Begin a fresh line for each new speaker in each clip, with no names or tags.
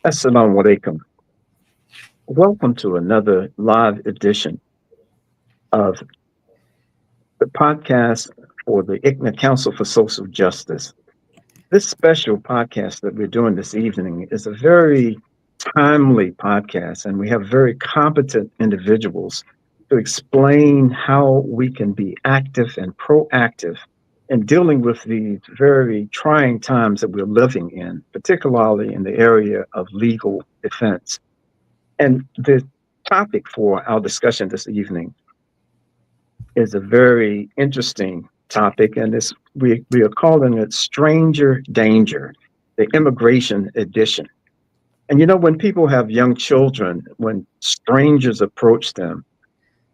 Assalamu alaikum. Welcome to another live edition of the podcast for the ICNA Council for Social Justice. This special podcast that we're doing this evening is a very timely podcast, and we have very competent individuals to explain how we can be active and proactive in dealing with these very trying times that we're living in, particularly in the area of legal defense. And the topic for our discussion this evening is a very interesting topic, and we are calling it Stranger Danger, the Immigration Edition. And when people have young children, when strangers approach them,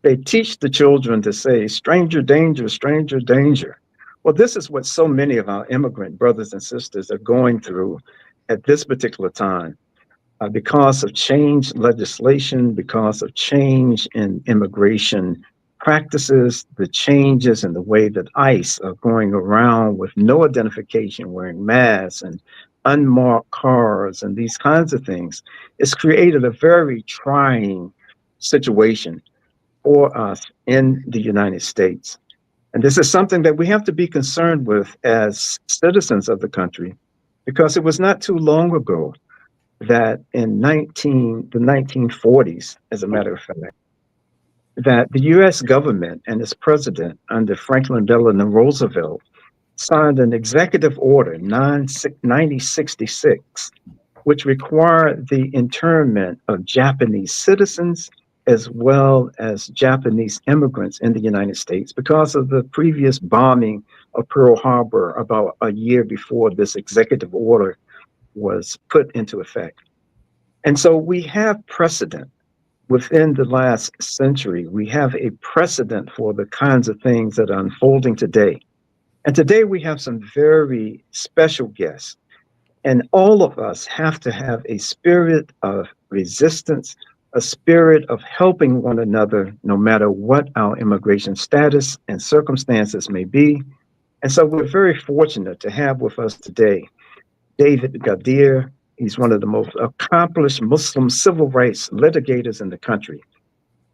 they teach the children to say, stranger danger, stranger danger. Well, this is what so many of our immigrant brothers and sisters are going through at this particular time. Because of change legislation, because of change in immigration practices, the changes in the way that ICE are going around with no identification, wearing masks and unmarked cars and these kinds of things, it's created a very trying situation for us in the United States. And this is something that we have to be concerned with as citizens of the country, because it was not too long ago that in the 1940s, as a matter of fact, that the U.S. government and its president under Franklin Delano Roosevelt signed an executive order 9066, which required the internment of Japanese citizens as well as Japanese immigrants in the United States because of the previous bombing of Pearl Harbor about a year before this executive order was put into effect. And so we have precedent within the last century. We have a precedent for the kinds of things that are unfolding today. And today we have some very special guests. And all of us have to have a spirit of resistance, a spirit of helping one another, no matter what our immigration status and circumstances may be. And so we're very fortunate to have with us today David Gadir. He's one of the most accomplished Muslim civil rights litigators in the country.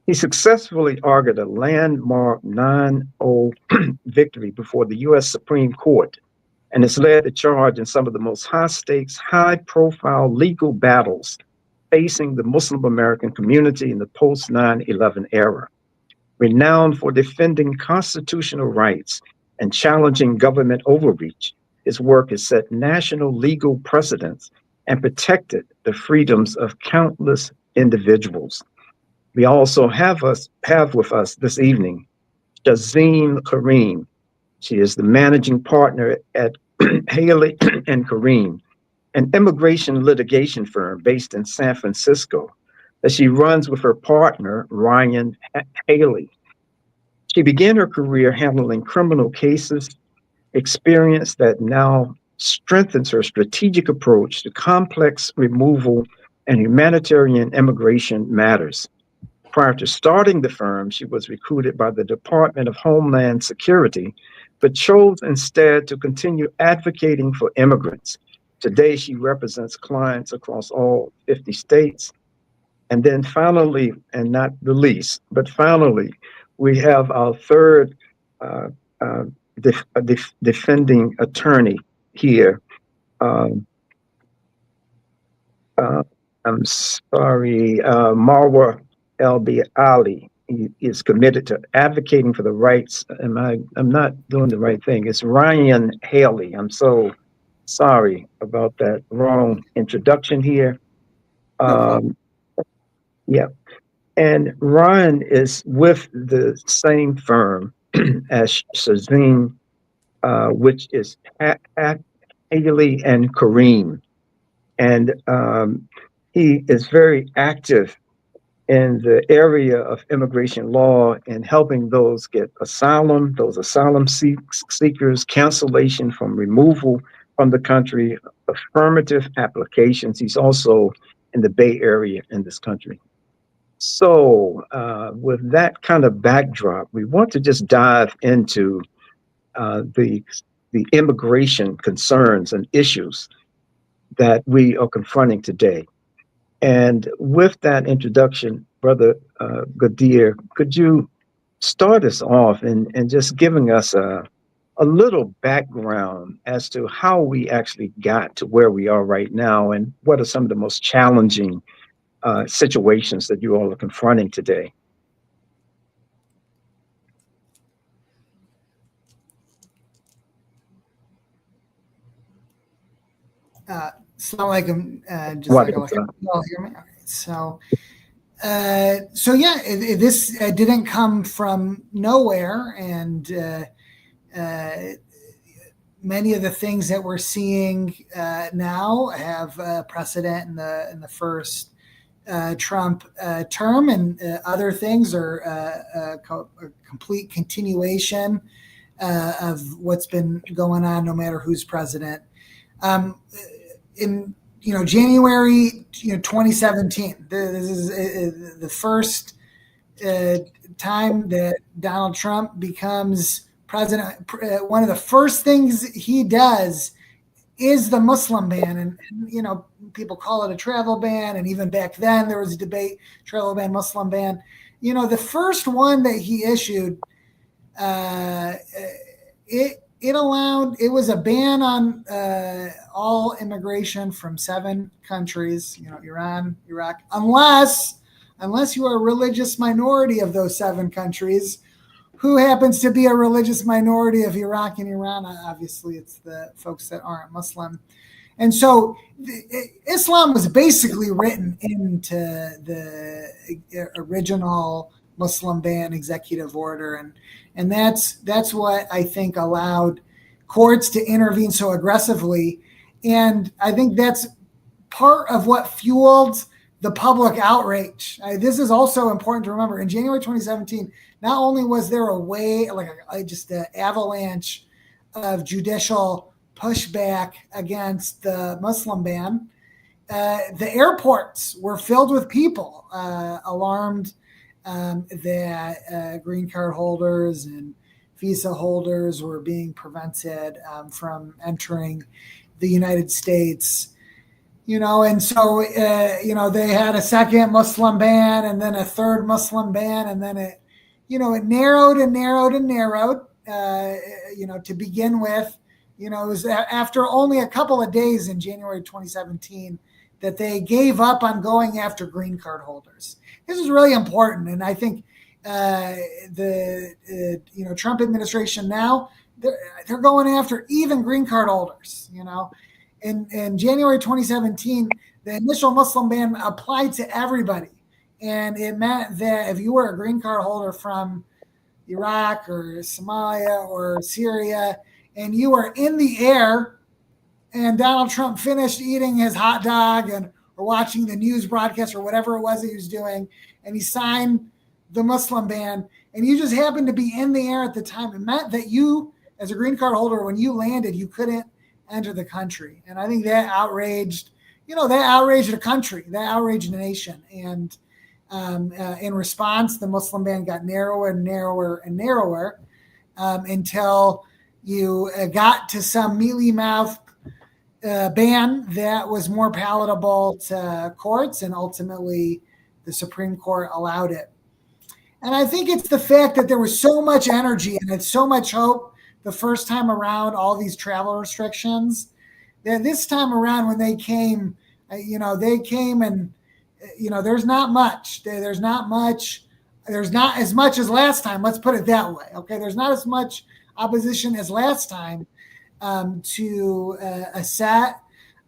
He successfully argued a landmark 9-0 victory before the U.S. Supreme Court and has led the charge in some of the most high-stakes, high-profile legal battles facing the Muslim American community in the post-9/11 era. Renowned for defending constitutional rights and challenging government overreach, his work has set national legal precedents and protected the freedoms of countless individuals. We also have with us this evening Shazeen Kareem. She is the managing partner at Haley and Kareem, an immigration litigation firm based in San Francisco that she runs with her partner, Ryan Haley. She began her career handling criminal cases, experience that now strengthens her strategic approach to complex removal and humanitarian immigration matters. Prior to starting the firm, she was recruited by the Department of Homeland Security, but chose instead to continue advocating for immigrants. Today, she represents clients across all 50 states. And then finally, and not the least, but finally, we have our third defending attorney here. I'm sorry, Marwa Elbi Ali. He is committed to advocating for the rights. I'm not doing the right thing. It's Ryan Haley. I'm so sorry about that wrong introduction here. Yeah. And Ryan is with the same firm as Shazeen, which is Haley and Kareem. And he is very active in the area of immigration law and helping those get asylum, those asylum seekers, cancellation from removal from the country, affirmative applications. He's also in the Bay Area in this country. So with that kind of backdrop, we want to just dive into the immigration concerns and issues that we are confronting today. And with that introduction, Brother Gadir, could you start us off and just giving us a little background as to how we actually got to where we are right now and what are some of the most challenging situations that you all are confronting today?
Assalamu alaikum,
Walaikum
jazakallah khair.
salam.
You all hear me? Okay. So yeah, this didn't come from nowhere, and many of the things that we're seeing now have precedent in the first Trump term, and other things are a complete continuation of what's been going on, no matter who's president. In January 2017, this is the first time that Donald Trump becomes president. One of the first things he does is the Muslim ban, and people call it a travel ban, and even back then there was a debate: travel ban, Muslim ban. The first one that he issued, it was a ban on all immigration from 7 countries, Iran, Iraq, unless you are a religious minority of those 7 countries. Who happens to be a religious minority of Iraq and Iran? Obviously, it's the folks that aren't Muslim. And so Islam was basically written into the original Muslim ban executive order. And that's what I think allowed courts to intervene so aggressively. And I think that's part of what fueled the public outrage. This is also important to remember. In January 2017, not only was there a way, just an avalanche of judicial pushback against the Muslim ban, the airports were filled with people alarmed that green card holders and visa holders were being prevented from entering the United States. And so, they had a second Muslim ban and then a third Muslim ban, and then it narrowed and narrowed and narrowed, to begin with. It was after only a couple of days in January 2017 that they gave up on going after green card holders. This is really important. And I think the Trump administration now, they're going after even green card holders, In January 2017, the initial Muslim ban applied to everybody. And it meant that if you were a green card holder from Iraq or Somalia or Syria, and you were in the air and Donald Trump finished eating his hot dog or watching the news broadcast or whatever it was that he was doing, and he signed the Muslim ban, and you just happened to be in the air at the time, it meant that you, as a green card holder, when you landed, you couldn't enter the country. And I think that outraged the country, that outraged the nation. And in response, the Muslim ban got narrower and narrower and narrower until you got to some mealy-mouthed ban that was more palatable to courts, and ultimately the Supreme Court allowed it. And I think it's the fact that there was so much energy and so much hope the first time around, all these travel restrictions, that this time around when they came and, there's not much. There's not as much as last time. Let's put it that way. Okay. There's not as much opposition as last time to a set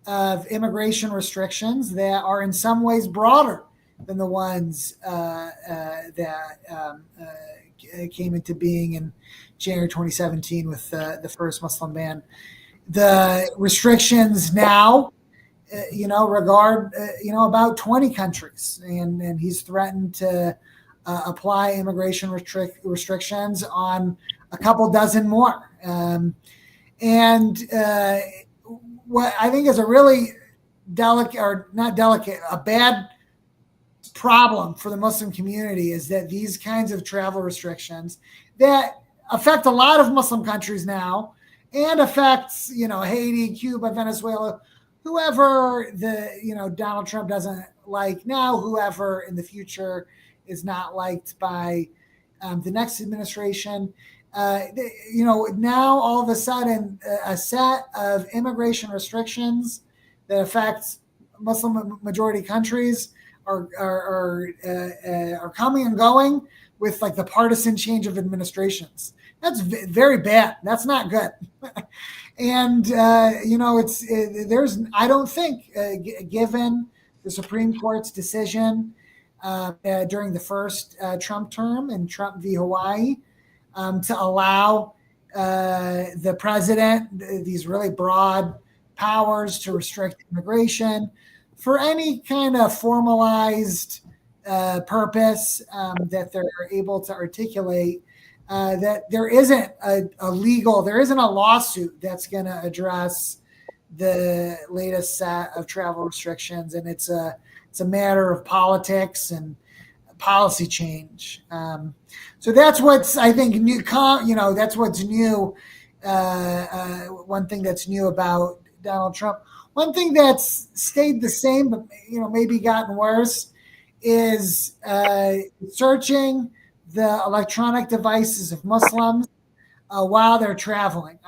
of immigration restrictions that are in some ways broader than the ones that came into being in January 2017 with the first Muslim ban. The restrictions now, regard, about 20 countries, and he's threatened to apply immigration restrictions on a couple dozen more. What I think is a really a bad problem for the Muslim community is that these kinds of travel restrictions that affect a lot of Muslim countries now and affects, Haiti, Cuba, Venezuela, whoever Donald Trump doesn't like now, whoever in the future is not liked by the next administration. Now all of a sudden, a set of immigration restrictions that affect Muslim majority countries are coming and going with like the partisan change of administrations. That's very bad. That's not good. And I don't think, given the Supreme Court's decision during the first Trump term in Trump v. Hawaii, to allow the president these really broad powers to restrict immigration for any kind of formalized purpose that they're able to articulate, that there isn't there isn't a lawsuit that's going to address the latest set of travel restrictions, and it's a matter of politics and policy change. So that's what's, I think, new. That's what's new. One thing that's new about Donald Trump. One thing that's stayed the same, but maybe gotten worse, is searching the electronic devices of Muslims while they're traveling.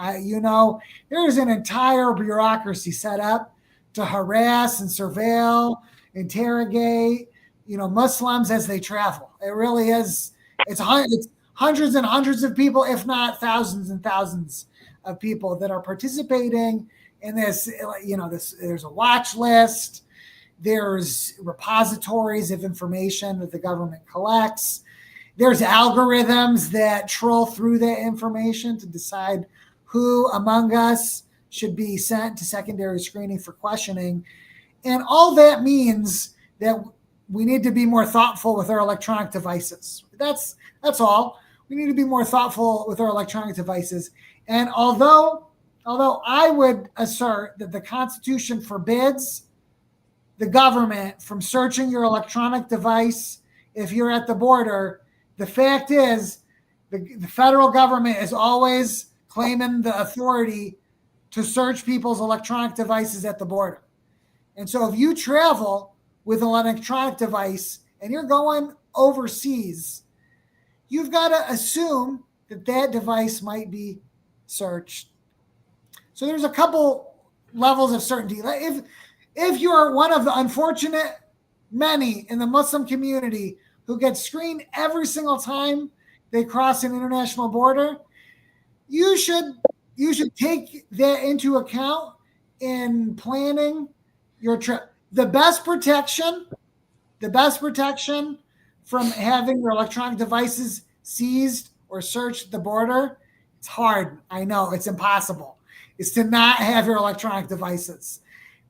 There's an entire bureaucracy set up to harass and surveil, interrogate, Muslims as they travel. It really is. It's hundreds and hundreds of people, if not thousands and thousands of people that are participating in this. There's a watch list. There's repositories of information that the government collects. There's algorithms that troll through that information to decide who among us should be sent to secondary screening for questioning. And all that means that we need to be more thoughtful with our electronic devices. That's all. We need to be more thoughtful with our electronic devices. And although I would assert that the Constitution forbids the government from searching your electronic device if you're at the border, the fact is the federal government is always claiming the authority to search people's electronic devices at the border. And so if you travel with an electronic device and you're going overseas, you've got to assume that that device might be searched. So there's a couple levels of certainty. If you're one of the unfortunate many in the Muslim community who get screened every single time they cross an international border, you should take that into account in planning your trip. The best protection from having your electronic devices seized or searched at the border, it's hard. I know it's impossible. Is to not have your electronic devices.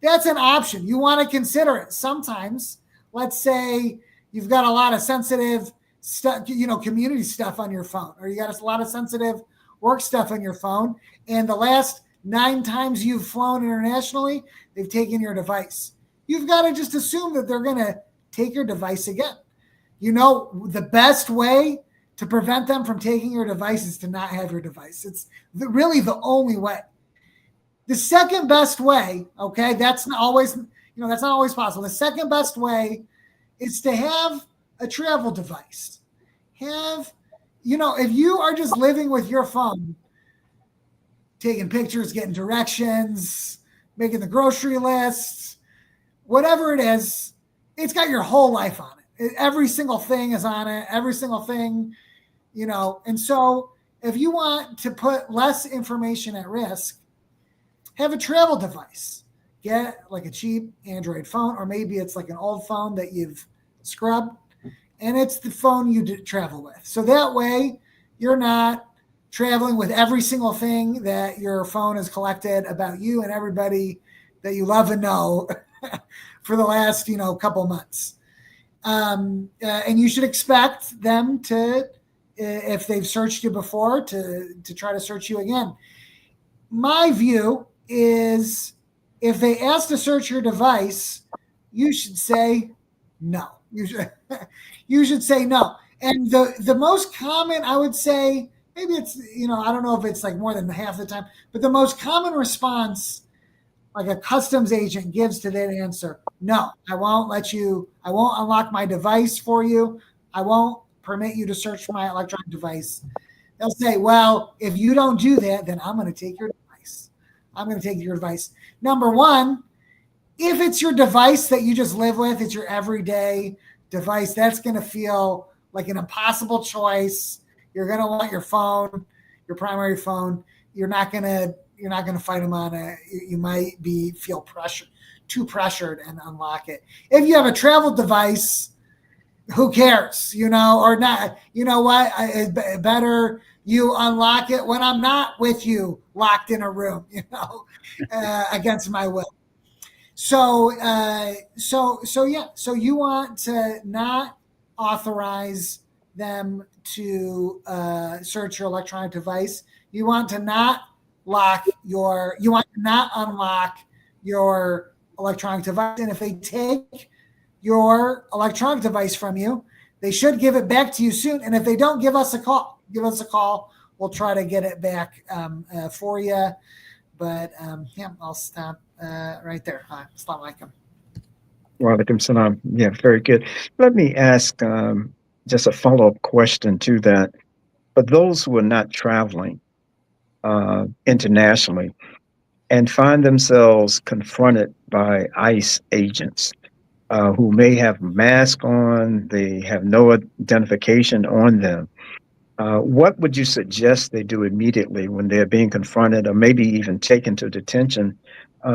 That's an option. You want to consider it. Sometimes, let's say you've got a lot of sensitive stuff, community stuff on your phone, or you got a lot of sensitive work stuff on your phone, and the last 9 times you've flown internationally, they've taken your device. You've got to just assume that they're going to take your device again. The best way to prevent them from taking your device is to not have your device. It's really the only way. The second best way, okay, that's not always possible. The second best way is to have a travel device. If you are just living with your phone, taking pictures, getting directions, making the grocery lists, whatever it is, it's got your whole life on it. Every single thing is on it, every single thing, And so if you want to put less information at risk, have a travel device. Get like a cheap Android phone, or maybe it's like an old phone that you've scrubbed, and it's the phone you travel with. So that way you're not traveling with every single thing that your phone has collected about you and everybody that you love and know for the last, couple months. And you should expect them to, if they've searched you before, to try to search you again. My view is if they ask to search your device, you should say no. You should say no. And the most common, I would say, maybe it's, I don't know if it's like more than half the time, but the most common response like a customs agent gives to that answer, no, I won't let you, I won't unlock my device for you. I won't permit you to search my electronic device. They'll say, well, if you don't do that, then I'm going to take your device. I'm going to take your device. Number one, if it's your device that you just live with, it's your everyday device, that's going to feel like an impossible choice. You're going to want your phone, your primary phone. You're not going to fight them on it. You might feel too pressured and unlock it. If you have a travel device, who cares, or not? You know what? It's better you unlock it when I'm not with you, locked in a room, against my will. So yeah. So you want to not authorize them to search your electronic device. You want to not unlock your electronic device. And if they take your electronic device from you, they should give it back to you soon. And if they don't, give us a call. We'll try to get it back for you. But yeah, I'll stop right there. Assalamu alaikum.
Wa alaikum salam. Yeah, very good. Let me ask just a follow-up question to that. For those who are not traveling internationally and find themselves confronted by ICE agents who may have masks on, they have no identification on them, what would you suggest they do immediately when they're being confronted or maybe even taken to detention?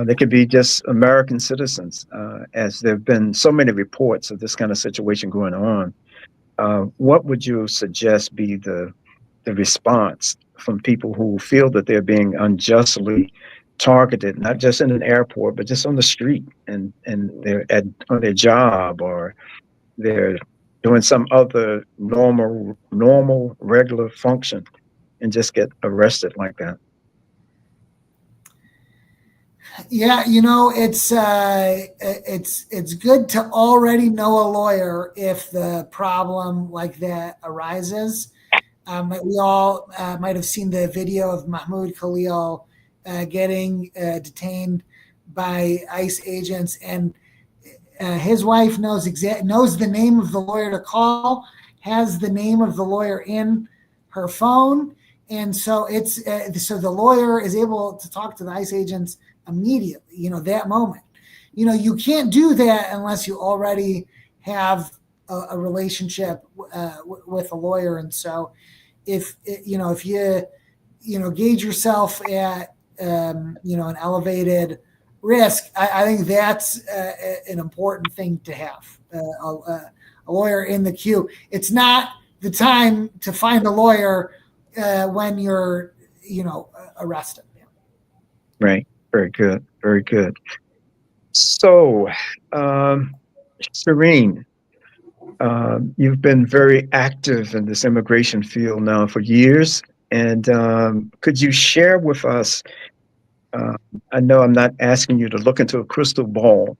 They could be just American citizens, as there have been so many reports of this kind of situation going on. What would you suggest be the response from people who feel that they're being unjustly targeted, not just in an airport, but just on the street and they're on their job, or they're doing some other normal, regular function and just get arrested like that?
Yeah, it's good to already know a lawyer if the problem like that arises. We all might have seen the video of Mahmoud Khalil getting detained by ICE agents, and his wife knows the name of the lawyer to call, has the name of the lawyer in her phone, and so so the lawyer is able to talk to the ICE agents immediately. That moment. You can't do that unless you already have a relationship with a lawyer, and so if you gauge yourself at an elevated risk, I think that's an important thing to have, a lawyer in the queue. It's not the time to find a lawyer when you're arrested.
Right. Very good. Very good. So, Serene, you've been very active in this immigration field now for years. And could you share with us? I know I'm not asking you to look into a crystal ball,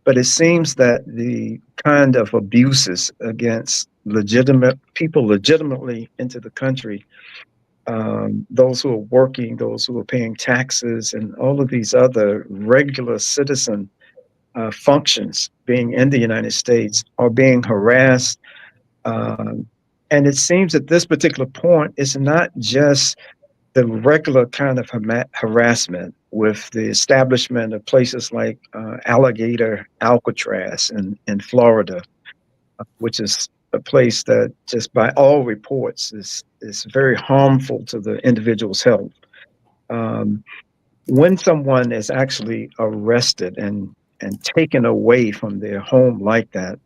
but it seems that the kind of abuses against legitimate people legitimately into the country, those who are working, those who are paying taxes, and all of these other regular citizen functions being in the United States are being harassed. Um, and it seems at this particular point, it's not just the regular kind of harassment with the establishment of places like Alligator Alcatraz in Florida, which is a place that just by all reports is very harmful to the individual's health. Um, when someone is actually arrested and taken away from their home like that,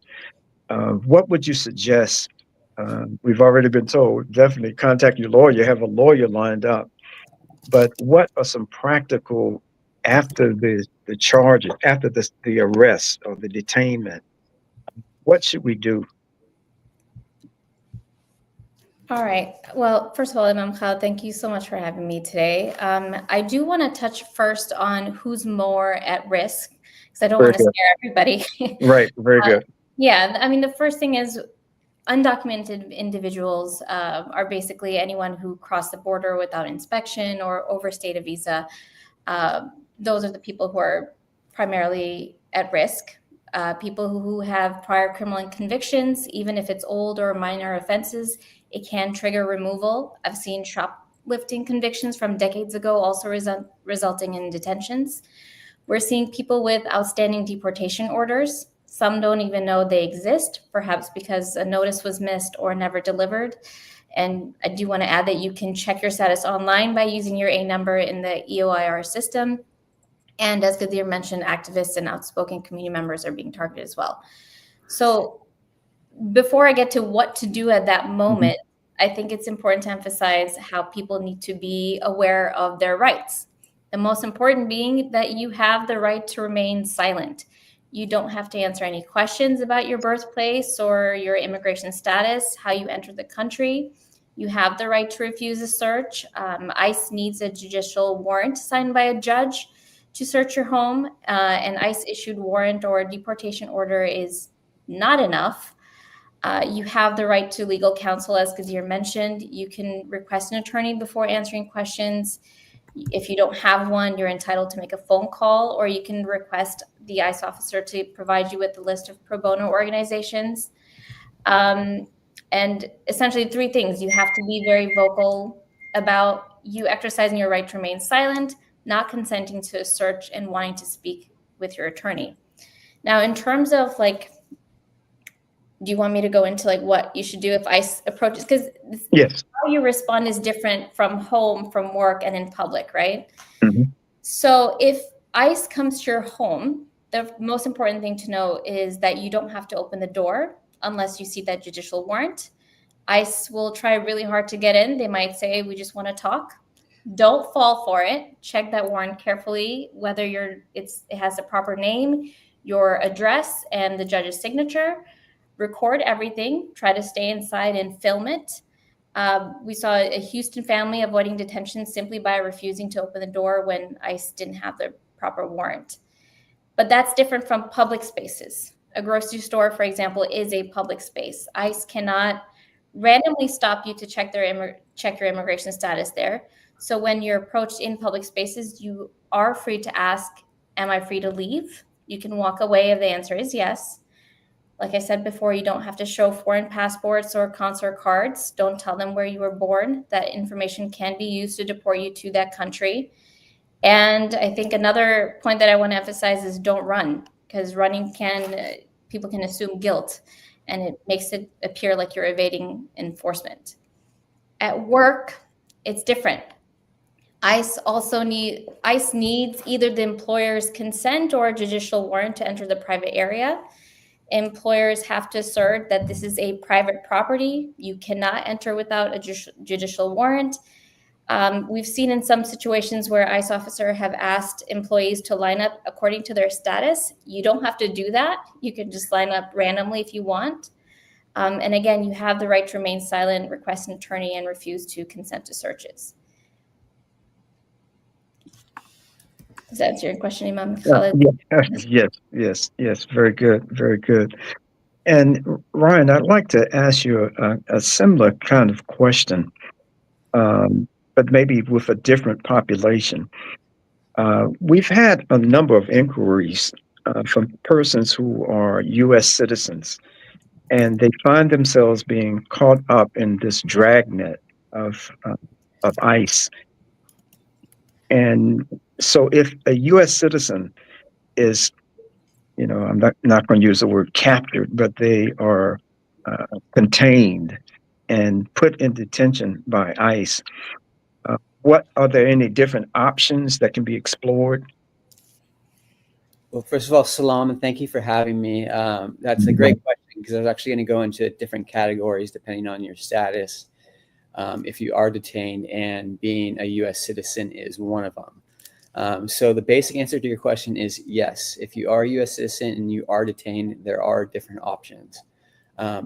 what would you suggest? We've already been told, definitely contact your lawyer, have a lawyer lined up. But what are some practical, after the charges, after the arrest or the detainment, what should we do?
All right. Well, first of all, Imam Khalid, thank you so much for having me today. I do want to touch first on who's more at risk, because I don't
Very
want to
good.
scare everybody.
Right. Very good.
Yeah. I mean, the first thing is undocumented individuals are basically anyone who crossed the border without inspection or overstayed a visa. those are the people who are primarily at risk. People who have prior criminal convictions, even if it's old or minor offenses, it can trigger removal. I've seen shoplifting convictions from decades ago also resulting in detentions. We're seeing people with outstanding deportation orders. Some don't even know they exist, perhaps because a notice was missed or never delivered. And I do want to add that you can check your status online by using your A number in the EOIR system. And as Gadir mentioned, activists and outspoken community members are being targeted as well. So before I get to what to do at that moment, I think it's important to emphasize how people need to be aware of their rights. The most important being that you have the right to remain silent. You don't have to answer any questions about your birthplace or your immigration status, how you entered the country. You have the right to refuse a search. ICE needs a judicial warrant signed by a judge to search your home. An ICE-issued warrant or deportation order is not enough. You have the right to legal counsel, as Gadir mentioned. You can request an attorney before answering questions. If you don't have one, you're entitled to make a phone call, or you can request the ICE officer to provide you with a list of pro bono organizations. And essentially 3 things. You have to be very vocal about you exercising your right to remain silent, not consenting to a search, and wanting to speak with your attorney. Now, in terms of do you want me to go into what you should do if ICE approaches? Because
Yes.
how you respond is different from home, from work, and in public, right?
Mm-hmm.
So if ICE comes to your home, the most important thing to know is that you don't have to open the door unless you see that judicial warrant. ICE will try really hard to get in. They might say, we just want to talk. Don't fall for it. Check that warrant carefully, whether it has the proper name, your address, and the judge's signature. Record everything. Try to stay inside and film it. We saw a Houston family avoiding detention simply by refusing to open the door when ICE didn't have the proper warrant. But that's different from public spaces. A grocery store, for example, is a public space. ICE cannot randomly stop you to check your immigration status there. So when you're approached in public spaces, you are free to ask, am I free to leave? You can walk away if the answer is yes. Like I said before, you don't have to show foreign passports or consular cards. Don't tell them where you were born. That information can be used to deport you to that country. And I think another point that I want to emphasize is don't run, because running people can assume guilt, and it makes it appear like you're evading enforcement. At work, it's different. ICE needs either the employer's consent or a judicial warrant to enter the private area. Employers have to assert that this is a private property. You cannot enter without a judicial warrant. We've seen in some situations where ICE officers have asked employees to line up according to their status. You don't have to do that. You can just line up randomly if you want. And again, you have the right to remain silent, request an attorney, and refuse to consent to searches. Does that answer your question, Imam Khalid?
Yes. Very good. Very good. And Ryan, I'd like to ask you a similar kind of question, but maybe with a different population. We've had a number of inquiries from persons who are U.S. citizens, and they find themselves being caught up in this dragnet of ICE. And so if a U.S. citizen is, I'm not going to use the word captured, but they are contained and put in detention by ICE, are there any different options that can be explored?
Well, first of all, salam, and thank you for having me. That's a great question, because I was actually going to go into different categories depending on your status. If you are detained, and being a U.S. citizen is one of them. So the basic answer to your question is yes. If you are a U.S. citizen and you are detained, there are different options.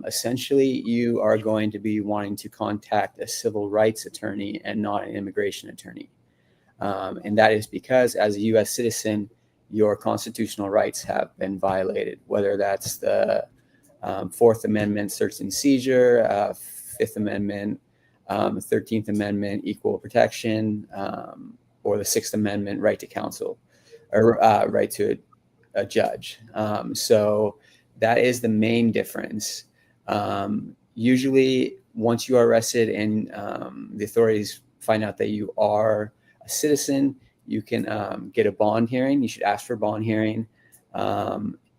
Essentially, you are going to be wanting to contact a civil rights attorney and not an immigration attorney. And that is because as a U.S. citizen, your constitutional rights have been violated, whether that's the 4th Amendment search and seizure, 5th Amendment, 13th Amendment equal protection, or the 6th Amendment right to counsel. or right to a judge. So that is the main difference. Usually, once you are arrested and the authorities find out that you are a citizen, you can get a bond hearing. You should ask for a bond hearing.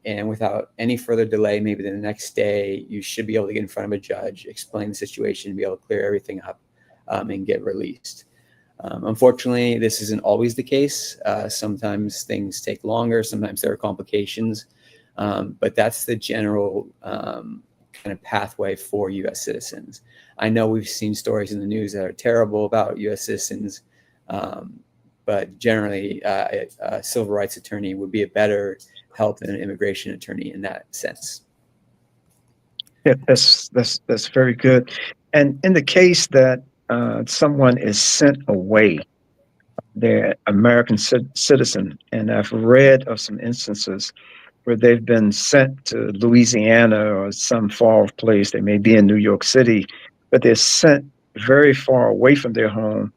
And without any further delay, maybe the next day, you should be able to get in front of a judge, explain the situation, be able to clear everything up, and get released. Unfortunately, this isn't always the case. Sometimes things take longer. Sometimes there are complications. But that's the general kind of pathway for U.S. citizens. I know we've seen stories in the news that are terrible about U.S. citizens, but generally, a civil rights attorney would be a better help than an immigration attorney in that sense.
Yeah, that's very good. And in the case that someone is sent away, they're American citizen, and I've read of some instances where they've been sent to Louisiana or some far off place. They may be in New York City, but they're sent very far away from their home.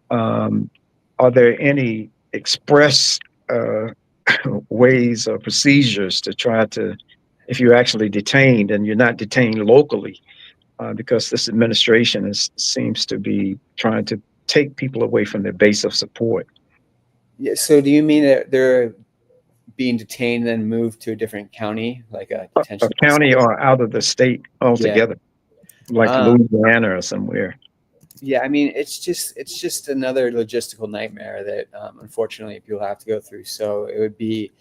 Are there any express ways or procedures to try to, if you're actually detained and you're not detained locally, because this administration seems to be trying to take people away from their base of support?
Yeah. So do you mean that they're being detained and then moved to a different county, like a detention
county or out of the state altogether, like Louisiana or somewhere?
Yeah, I mean, it's just another logistical nightmare that unfortunately people have to go through. So it would be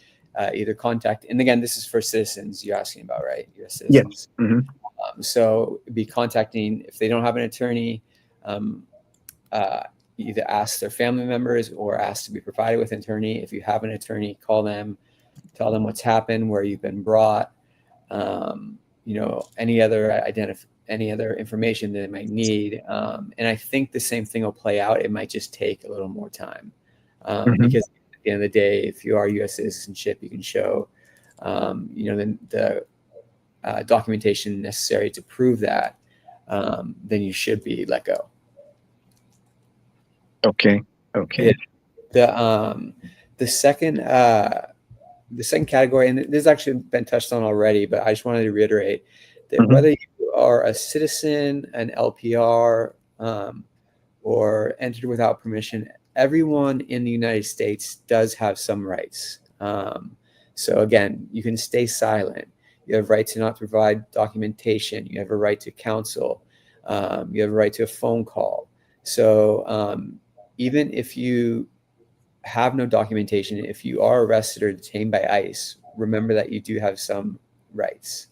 either contact, and again, this is for citizens you're asking about, right? U.S. citizens.
Yes. Mm-hmm.
So it'd be contacting, if they don't have an attorney, either ask their family members or ask to be provided with an attorney. If you have an attorney, call them, tell them what's happened, where you've been brought, any other information that they might need. And I think the same thing will play out. It might just take a little more time because at the end of the day, if you are U.S. citizenship, you can show, the documentation necessary to prove that, then you should be let go.
Okay.
The second category, and this has actually been touched on already, but I just wanted to reiterate that whether you are a citizen, an LPR, or entered without permission, everyone in the United States does have some rights. So again, you can stay silent. You have a right to not provide documentation. You have a right to counsel. You have a right to a phone call. So even if you have no documentation, if you are arrested or detained by ICE, remember that you do have some rights.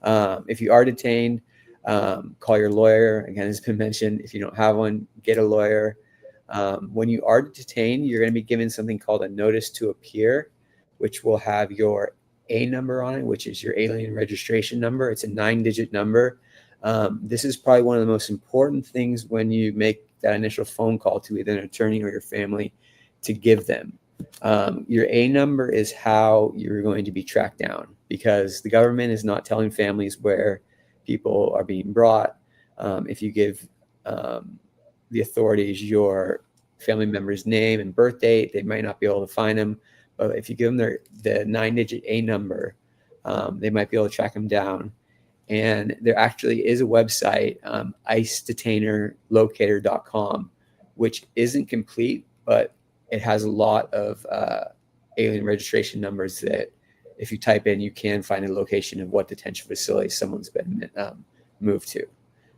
If you are detained, call your lawyer. Again, as has been mentioned, if you don't have one, get a lawyer. When you are detained, you're going to be given something called a notice to appear, which will have your A number on it, which is your alien registration number. It's a 9-digit number. This is probably one of the most important things when you make that initial phone call to either an attorney or your family, to give them. Your A number is how you're going to be tracked down, because the government is not telling families where people are being brought. If you give the authorities your family member's name and birth date, they might not be able to find them. But if you give them the 9-digit A number, they might be able to track them down. And there actually is a website, ICEdetainerlocator.com, which isn't complete, but it has a lot of alien registration numbers that if you type in, you can find a location of what detention facility someone's been moved to.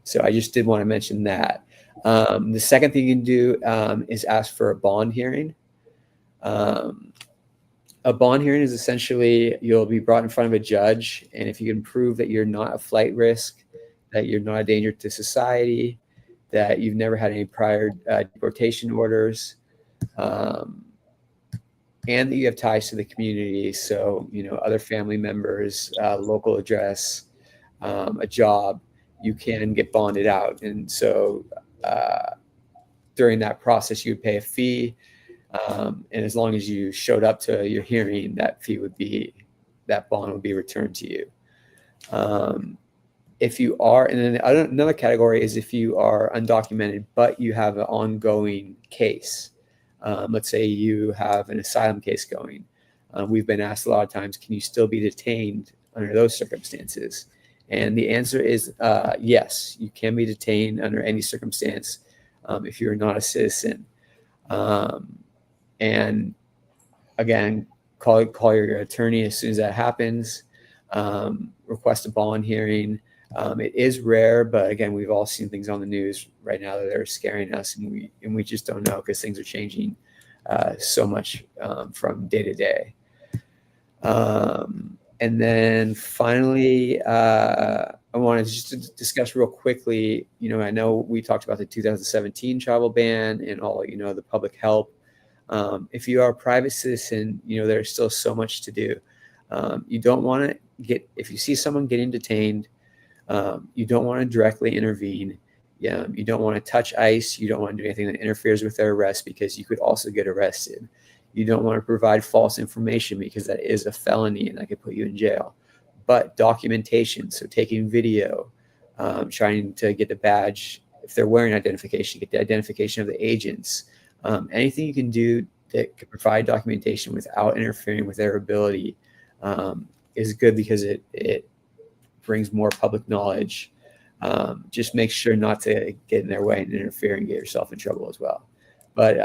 So I just did want to mention that. The second thing you can do is ask for a bond hearing. A bond hearing is essentially, you'll be brought in front of a judge, and if you can prove that you're not a flight risk, that you're not a danger to society, that you've never had any prior deportation orders, and that you have ties to the community, so other family members, local address, a job, you can get bonded out. And so during that process, you would pay a fee. And as long as you showed up to your hearing, that bond would be returned to you. If you are, and then another category is if you are undocumented, but you have an ongoing case. Let's say you have an asylum case going. We've been asked a lot of times, can you still be detained under those circumstances? And the answer is yes, you can be detained under any circumstance if you're not a citizen. And again, call your attorney as soon as that happens. Request a bond hearing. It is rare, but again, we've all seen things on the news right now that are scaring us, and we just don't know because things are changing so much from day to day. And then finally, I wanted just to discuss real quickly, I know we talked about the 2017 travel ban and all, the public help. If you are a private citizen, there's still so much to do. You don't want to if you see someone getting detained, you don't want to directly intervene. You don't want to touch ICE. You don't want to do anything that interferes with their arrest because you could also get arrested. You don't want to provide false information because that is a felony and that could put you in jail. But documentation, so taking video, trying to get the badge, if they're wearing identification, get the identification of the agents. Anything you can do that could provide documentation without interfering with their ability is good because it brings more public knowledge. Just make sure not to get in their way and interfere and get yourself in trouble as well. But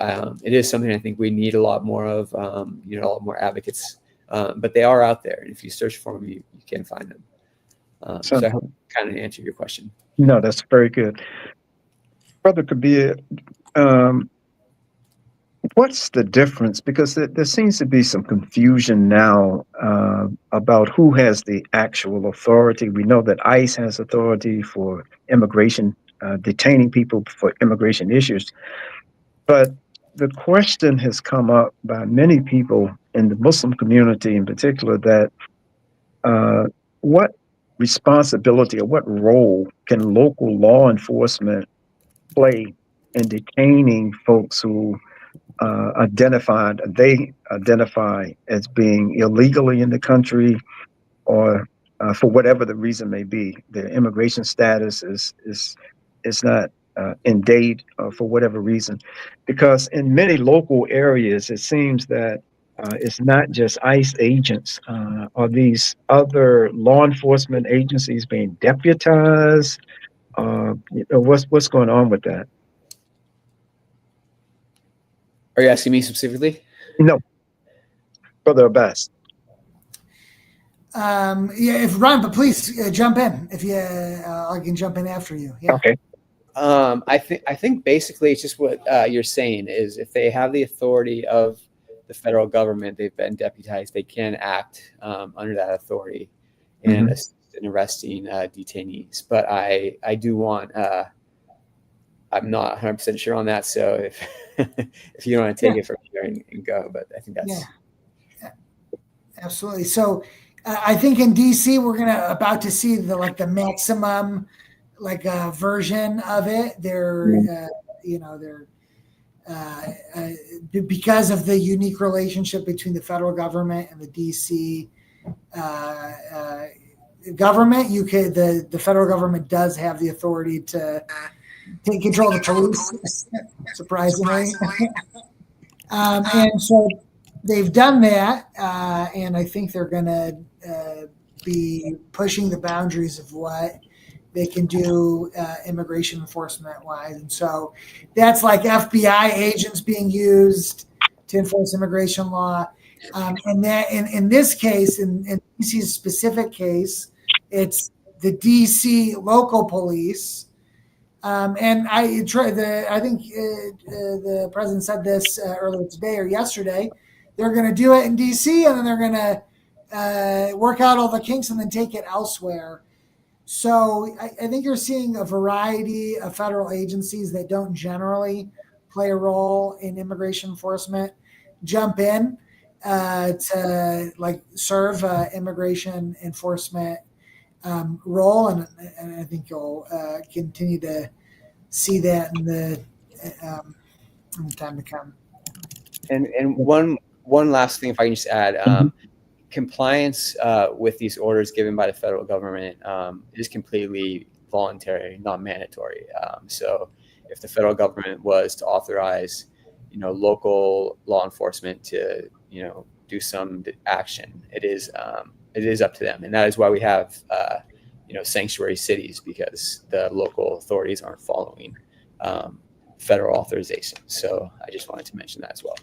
it is something I think we need a lot more of, a lot more advocates. But they are out there. And if you search for them, you can find them. So I hope I kind of answered your question.
No, that's very good. Brother Kabir, what's the difference? Because there seems to be some confusion now about who has the actual authority. We know that ICE has authority for immigration, detaining people for immigration issues. But the question has come up by many people in the Muslim community in particular that what responsibility or what role can local law enforcement play in detaining folks who they identify as being illegally in the country, or for whatever the reason may be, their immigration status is not in date, for whatever reason. Because in many local areas, it seems that it's not just ICE agents, or these other law enforcement agencies being deputized. What's going on with that?
Are you asking me specifically?
No, Brother Abbas.
If Ron, but please jump in. If you, I can jump in after you. Yeah.
Okay.
I think basically it's just what you're saying is if they have the authority of the federal government, they've been deputized, they can act under that authority and assist in arresting detainees. But I do want. I'm not 100% sure on that. So if you want to take it from here and go, but I think that's
absolutely. So I think in DC we're about to see the maximum version of it. They're because of the unique relationship between the federal government and the DC government. The federal government does have the authority to take control of the police, surprisingly. And so they've done that, and I think they're going to be pushing the boundaries of what they can do immigration enforcement-wise. And so that's like FBI agents being used to enforce immigration law. And that in this case, in DC's specific case, it's the DC local police. And I think the president said this earlier today or yesterday. They're going to do it in DC, and then they're going to work out all the kinks and then take it elsewhere. So I think you're seeing a variety of federal agencies that don't generally play a role in immigration enforcement jump in to serve immigration enforcement role, and I think you'll continue to see that in the time to come.
And one last thing, if I can just add, compliance with these orders given by the federal government is completely voluntary, not mandatory. So if the federal government was to authorize, local law enforcement to, do some action. It is up to them. And that is why we have, sanctuary cities, because the local authorities aren't following federal authorization. So I just wanted to mention that as well.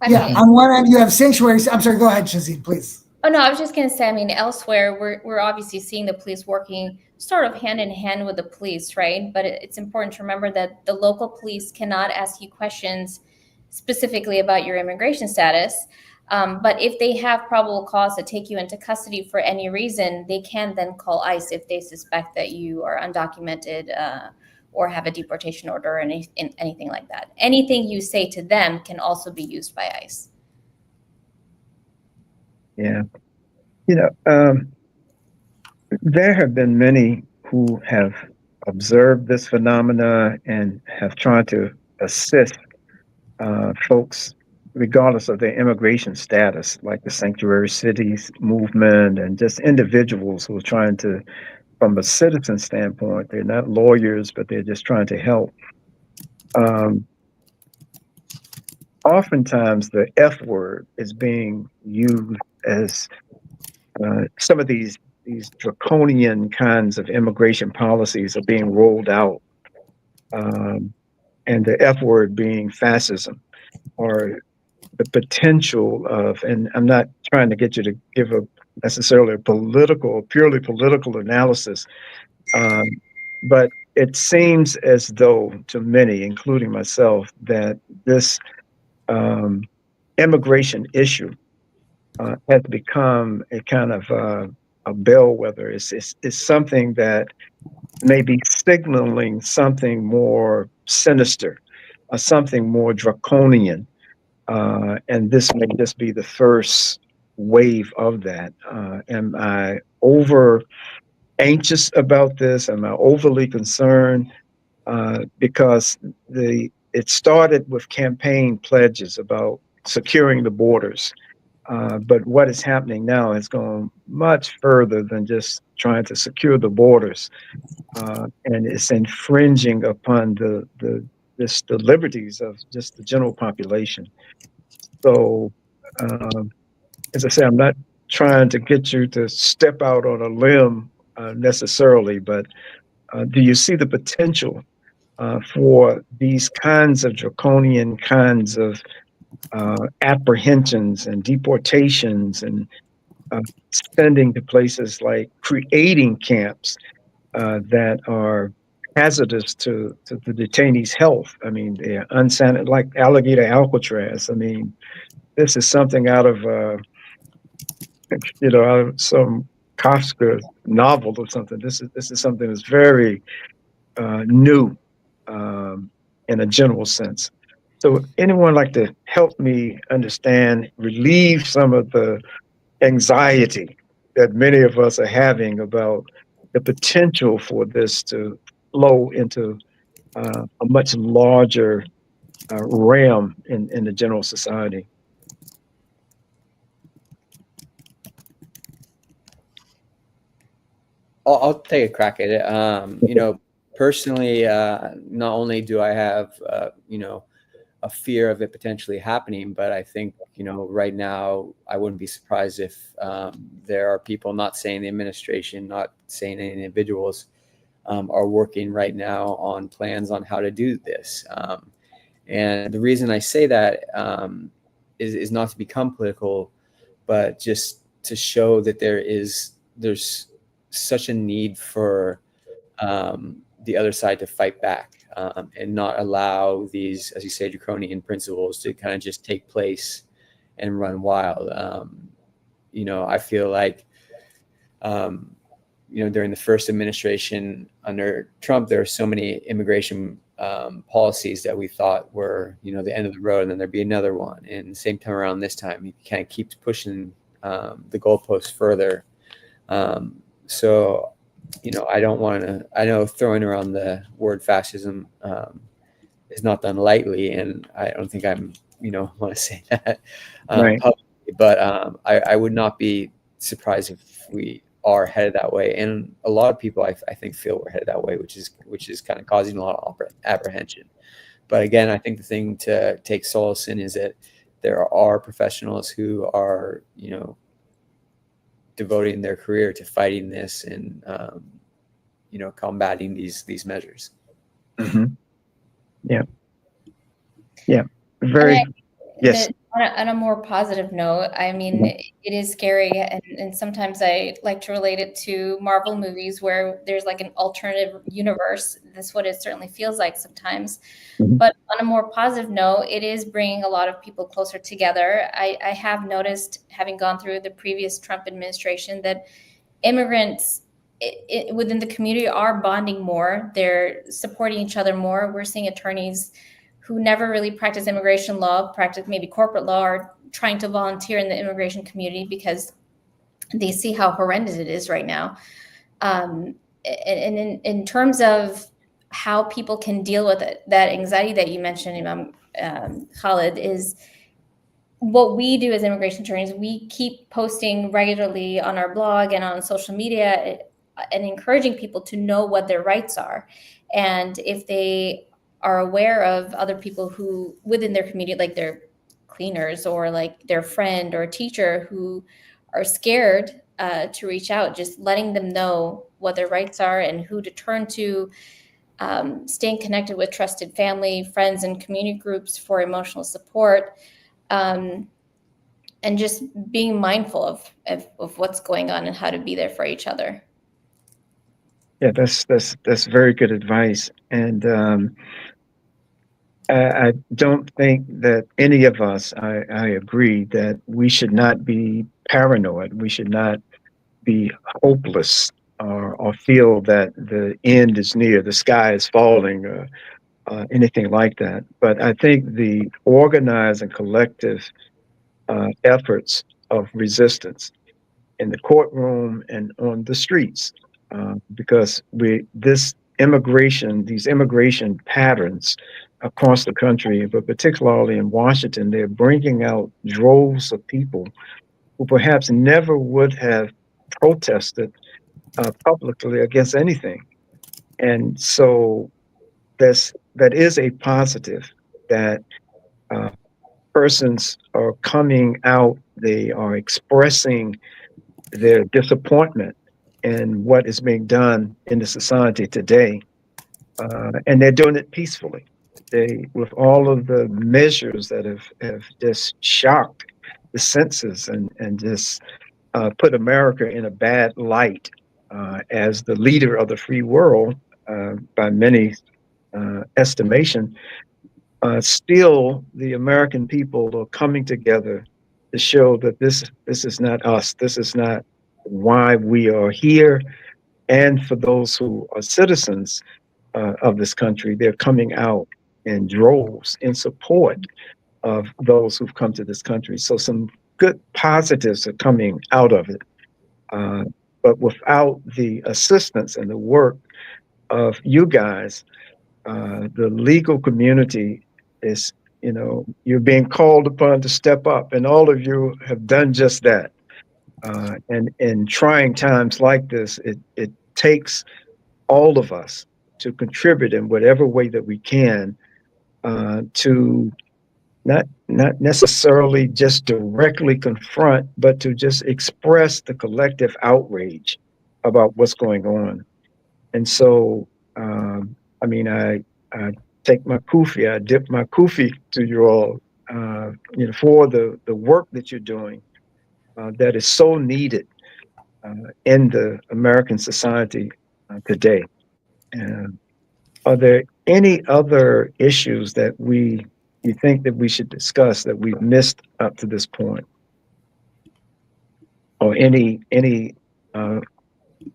Yeah, on one end you have sanctuaries. I'm sorry, go ahead, Shazeen, please.
Oh, no, I was just going to say, elsewhere, we're obviously seeing the police working sort of hand in hand with the police, right? But it's important to remember that the local police cannot ask you questions specifically about your immigration status. But if they have probable cause to take you into custody for any reason, they can then call ICE if they suspect that you are undocumented or have a deportation order or anything like that. Anything you say to them can also be used by ICE.
Yeah. There have been many who have observed this phenomena and have tried to assist folks, regardless of their immigration status, like the sanctuary cities movement, and just individuals who are trying to, from a citizen standpoint, they're not lawyers, but they're just trying to help. Oftentimes, the F word is being used as some of these draconian kinds of immigration policies are being rolled out, and the F word being fascism, or the potential of, and I'm not trying to get you to give necessarily a purely political analysis, but it seems as though to many, including myself, that this immigration issue has become a kind of a bellwether. It's something that may be signaling something more sinister, something more draconian. And this may just be the first wave of that. Am I over anxious about this? Am I overly concerned? Because it started with campaign pledges about securing the borders. But what is happening now has gone much further than just trying to secure the borders, and it's infringing upon the liberties of just the general population. So, as I say, I'm not trying to get you to step out on a limb necessarily, but do you see the potential for these kinds of draconian kinds of apprehensions and deportations and sending to places like creating camps that are hazardous to the detainees' health? I mean, they're unsanitary, like alligator Alcatraz. I mean, this is something out of out of some Kafka novel or something. This is something that's very new in a general sense. So, anyone like to help me understand, relieve some of the anxiety that many of us are having about the potential for this to flow into a much larger realm in the general society?
I'll take a crack at it. Personally, not only do I have, a fear of it potentially happening, but I think, right now, I wouldn't be surprised if there are people, not saying the administration, not saying any individuals, are working right now on plans on how to do this. And the reason I say that is not to become political, but just to show that there's such a need for the other side to fight back and not allow these, as you say, draconian principles to kind of just take place and run wild. I feel like, during the first administration under Trump, there were so many immigration policies that we thought were, the end of the road, and then there'd be another one. And same time around this time, he kind of keeps pushing the goalposts further. So, I don't want to, I know throwing around the word fascism is not done lightly, and I don't think I'm, want to say that
Right.
publicly, but I would not be surprised if we are headed that way. And a lot of people, I think, feel we're headed that way, which is kind of causing a lot of apprehension. But again, I think the thing to take solace in is that there are professionals who are, devoting their career to fighting this and, combating these measures.
Mm-hmm. Yeah. Yeah. Yes.
On a more positive note, I mean, it is scary, and sometimes I like to relate it to Marvel movies where there's like an alternative universe. That's what it certainly feels like sometimes.
Mm-hmm.
But on a more positive note, it is bringing a lot of people closer together. I have noticed, having gone through the previous Trump administration, that immigrants within the community are bonding more. They're supporting each other more. We're seeing attorneys who never really practice immigration law, practice maybe corporate law, or trying to volunteer in the immigration community because they see how horrendous it is right now. And in terms of how people can deal with it, that anxiety that you mentioned, Khalid, is what we do as immigration attorneys. We keep posting regularly on our blog and on social media and encouraging people to know what their rights are. And if they are aware of other people who within their community, like their cleaners or like their friend or teacher who are scared to reach out, just letting them know what their rights are and who to turn to, staying connected with trusted family, friends, and community groups for emotional support, and just being mindful of what's going on and how to be there for each other.
Yeah, that's very good advice. And I don't think that any of us, I agree that we should not be paranoid. We should not be hopeless or feel that the end is near, the sky is falling, or anything like that. But I think the organized and collective efforts of resistance in the courtroom and on the streets, because these immigration patterns across the country, but particularly in Washington, they're bringing out droves of people who perhaps never would have protested publicly against anything. And so that is a positive that uh, persons are coming out, they are expressing their disappointment in what is being done in the society today, and they're doing it peacefully. With all of the measures that have just shocked the senses and just put America in a bad light as the leader of the free world by many estimation, still the American people are coming together to show that this is not us. This is not why we are here. And for those who are citizens of this country, they're coming out in droves in support of those who've come to this country. So some good positives are coming out of it. But without the assistance and the work of you guys, the legal community is, you're being called upon to step up, and all of you have done just that. And in trying times like this, it takes all of us to contribute in whatever way that we can to not necessarily just directly confront, but to just express the collective outrage about what's going on. And so, I take my kufi, I dip my kufi to you all, for the work that you're doing that is so needed in the American society today. Are there any other issues that you think that we should discuss that we've missed up to this point, or any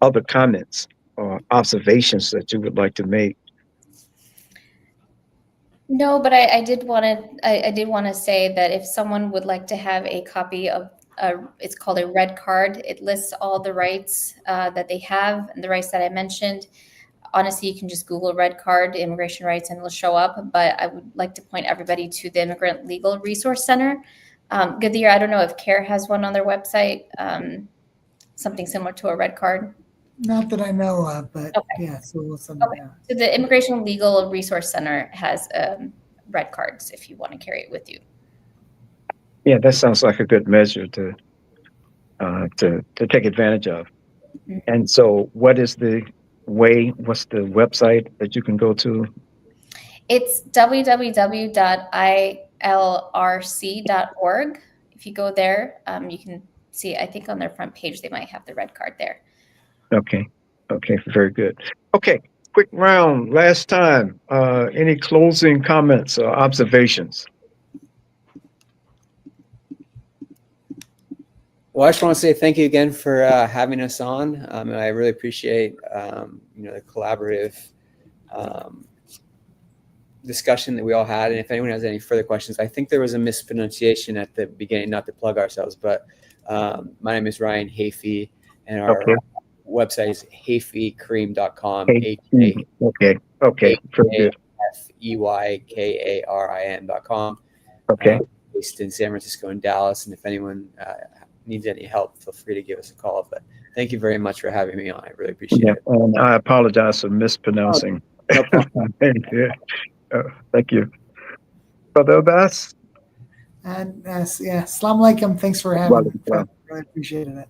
other comments or observations that you would like to make?
No, but I did want to say that if someone would like to have a copy of it's called a red card. It lists all the rights that they have and the rights that I mentioned. Honestly, you can just Google red card immigration rights and it'll show up. But I would like to point everybody to the Immigrant Legal Resource Center. Goodyear, I don't know if CARE has one on their website, something similar to a red card.
Not that I know of, but
okay.
Yeah, so we'll send
okay. So the Immigration Legal Resource Center has red cards if you want to carry it with you.
Yeah, that sounds like a good measure to take advantage of.
Mhm.
And so, what's the website that you can go to?
It's www.ilrc.org. If you go there, you can see, I think on their front page, they might have the red card there.
Okay. Okay, very good. Okay, quick round. Last time. Any closing comments or observations?
Well, I just want to say thank you again for having us on. And I really appreciate the collaborative discussion that we all had. And if anyone has any further questions, I think there was a mispronunciation at the beginning, not to plug ourselves, but my name is Ryan Hafey, and our website is hafeykarim.com.
Okay, very good.
HAFEYKARIN.com.
Okay.
Based in San Francisco and Dallas. And if anyone needs any help, feel free to give us a call. But thank you very much for having me on. I really appreciate it.
And I apologize for mispronouncing.
No problem.
Thank you. Brother Abbas?
And Assalamu alaikum. Thanks for having me. Really appreciated it.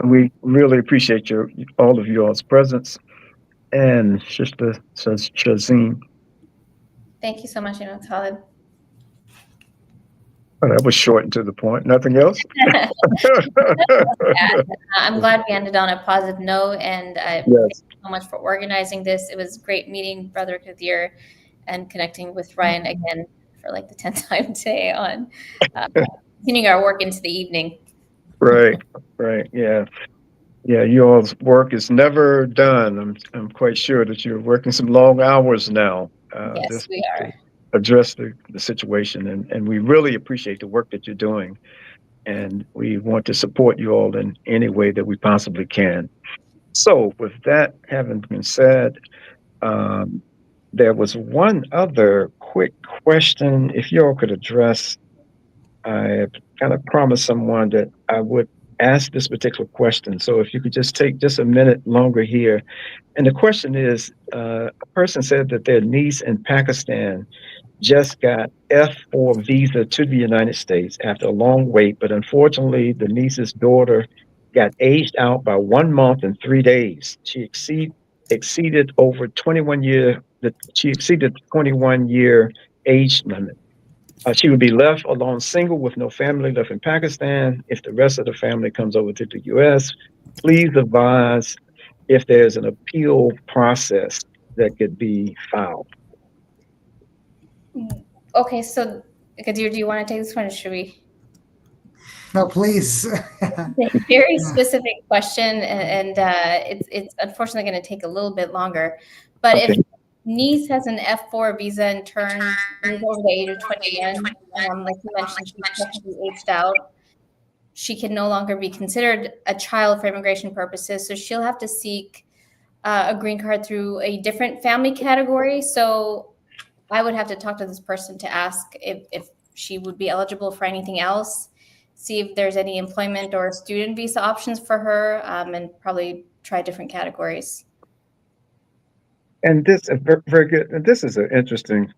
We really appreciate all of y'all's presence. And Sister Shazeen.
Thank you so much, Khalid.
That was short and to the point. Nothing else?
I'm glad we ended on a positive note, and thank you so much for organizing this. It was great meeting Brother Kadir and connecting with Ryan again for like the 10th time today on continuing our work into the evening.
Right. Yeah, y'all's work is never done. I'm quite sure that you're working some long hours now.
Yes, we are.
To address the situation, and we really appreciate the work that you're doing, and we want to support you all in any way that we possibly can. So with that having been said, there was one other quick question. If you all could address, I kind of promised someone that I would ask this particular question. So if you could just take just a minute longer here. And the question is, a person said that their niece in Pakistan just got F4 visa to the United States after a long wait, but unfortunately the niece's daughter got aged out by 1 month and 3 days. She exceeded over 21 year she exceeded the 21-year age limit. She would be left alone single with no family left in Pakistan. If the rest of the family comes over to the US, please advise if there's an appeal process that could be filed.
Okay, so Kadir, do you want to take this one, or should we?
No, please.
Very specific question, and it's unfortunately going to take a little bit longer. But if niece has an F4 visa and turns over the age of 21, like you mentioned, she's technically aged out. She can no longer be considered a child for immigration purposes, so she'll have to seek a green card through a different family category. So I would have to talk to this person to ask if she would be eligible for anything else, see if there's any employment or student visa options for her, and probably try different categories.
And this is very good. And this is an interesting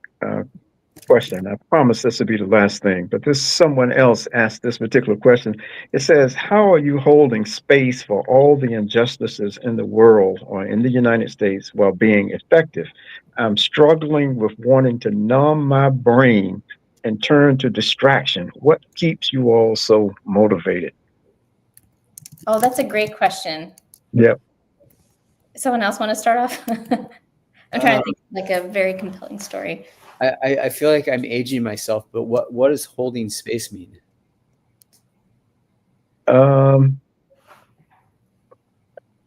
question. I promise this will be the last thing, but someone else asked this particular question. It says, how are you holding space for all the injustices in the world or in the United States while being effective? I'm struggling with wanting to numb my brain and turn to distraction. What keeps you all so motivated?
Oh, that's a great question.
Yep.
Someone else want to start off? I'm trying to think of like a very compelling story.
I feel like I'm aging myself, but what does holding space mean?
How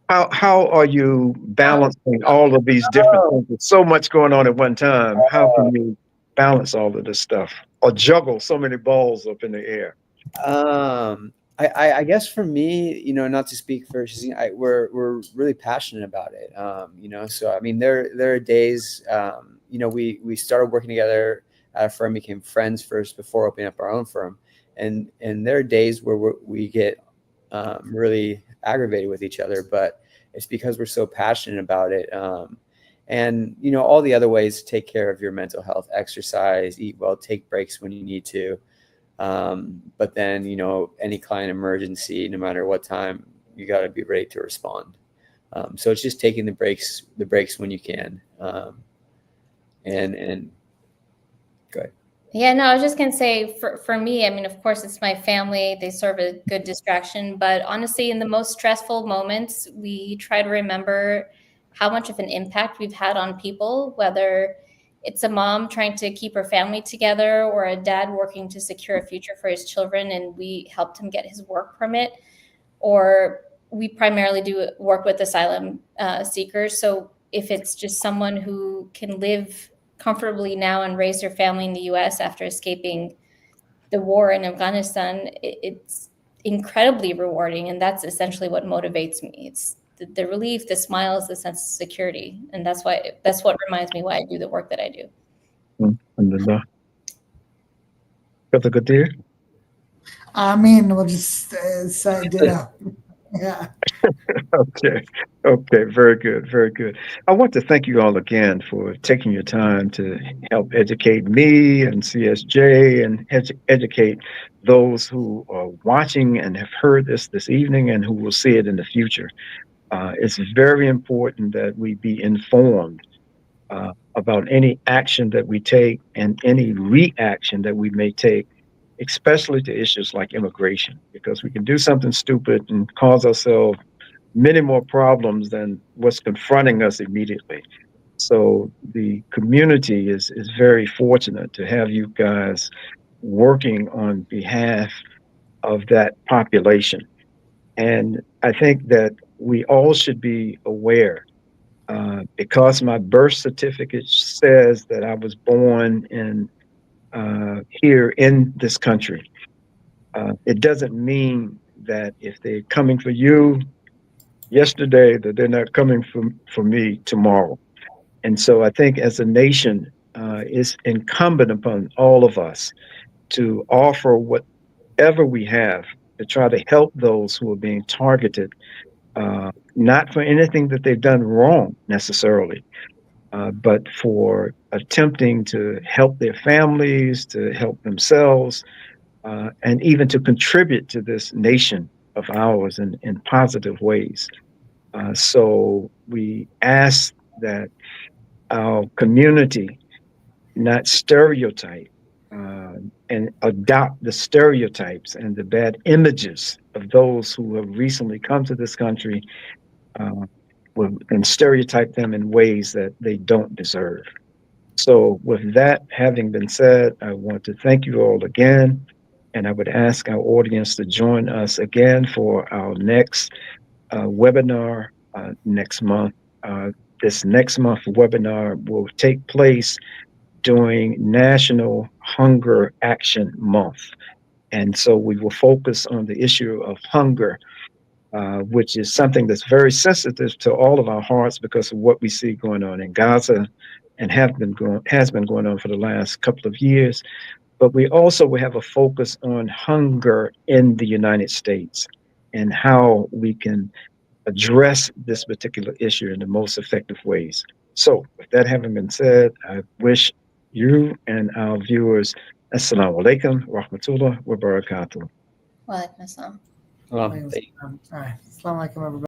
are you balancing all of these different things? There's so much going on at one time. How can you balance all of this stuff or juggle so many balls up in the air?
I guess for me, not to speak for Shazeen, we're really passionate about it. So I mean, there are days, we started working together at a firm, became friends first before opening up our own firm, and there are days where we get really aggravated with each other, but it's because we're so passionate about it. and all the other ways to take care of your mental health: exercise, eat well, take breaks when you need to. But then any client emergency, no matter what time, you got to be ready to respond. So it's just taking the breaks when you can. And go ahead.
Yeah, no, I was just going to say for me, I mean, of course, it's my family. They serve a good distraction. But honestly, in the most stressful moments, we try to remember how much of an impact we've had on people, whether it's a mom trying to keep her family together or a dad working to secure a future for his children, and we helped him get his work permit, or we primarily do work with asylum seekers. So if it's just someone who can live comfortably now and raise their family in the US after escaping the war in Afghanistan, it's incredibly rewarding. And that's essentially what motivates me. It's the relief, the smiles, the sense of security. And that's what reminds me why I do the work that I do.
Alhamdulillah. Brother Qadir?
I mean, we'll just say ditto. Yeah.
Okay, very good, very good. I want to thank you all again for taking your time to help educate me and CSJ and educate those who are watching and have heard this evening and who will see it in the future. It's very important that we be informed about any action that we take and any reaction that we may take, especially to issues like immigration, because we can do something stupid and cause ourselves many more problems than what's confronting us immediately. So the community is very fortunate to have you guys working on behalf of that population. And I think that we all should be aware, because my birth certificate says that I was born in here in this country. It doesn't mean that if they're coming for you yesterday, that they're not coming for me tomorrow. And so I think as a nation, it's incumbent upon all of us to offer whatever we have to try to help those who are being targeted, not for anything that they've done wrong necessarily, but for attempting to help their families, to help themselves, and even to contribute to this nation of ours in positive ways. So we ask that our community not stereotype and adopt the stereotypes and the bad images of those who have recently come to this country, and stereotype them in ways that they don't deserve. So with that having been said, I want to thank you all again, and I would ask our audience to join us again for our next webinar next month. This next month webinar will take place during National Hunger Action Month. And so we will focus on the issue of hunger, which is something that's very sensitive to all of our hearts because of what we see going on in Gaza and has been going on for the last couple of years. But we also will have a focus on hunger in the United States and how we can address this particular issue in the most effective ways. So with that having been said, I wish you and our viewers assalamu alaikum rahmatullah wa barakatuh.
Wa alaikum assalam.
Well,
All right. Assalamu alaikum, everybody.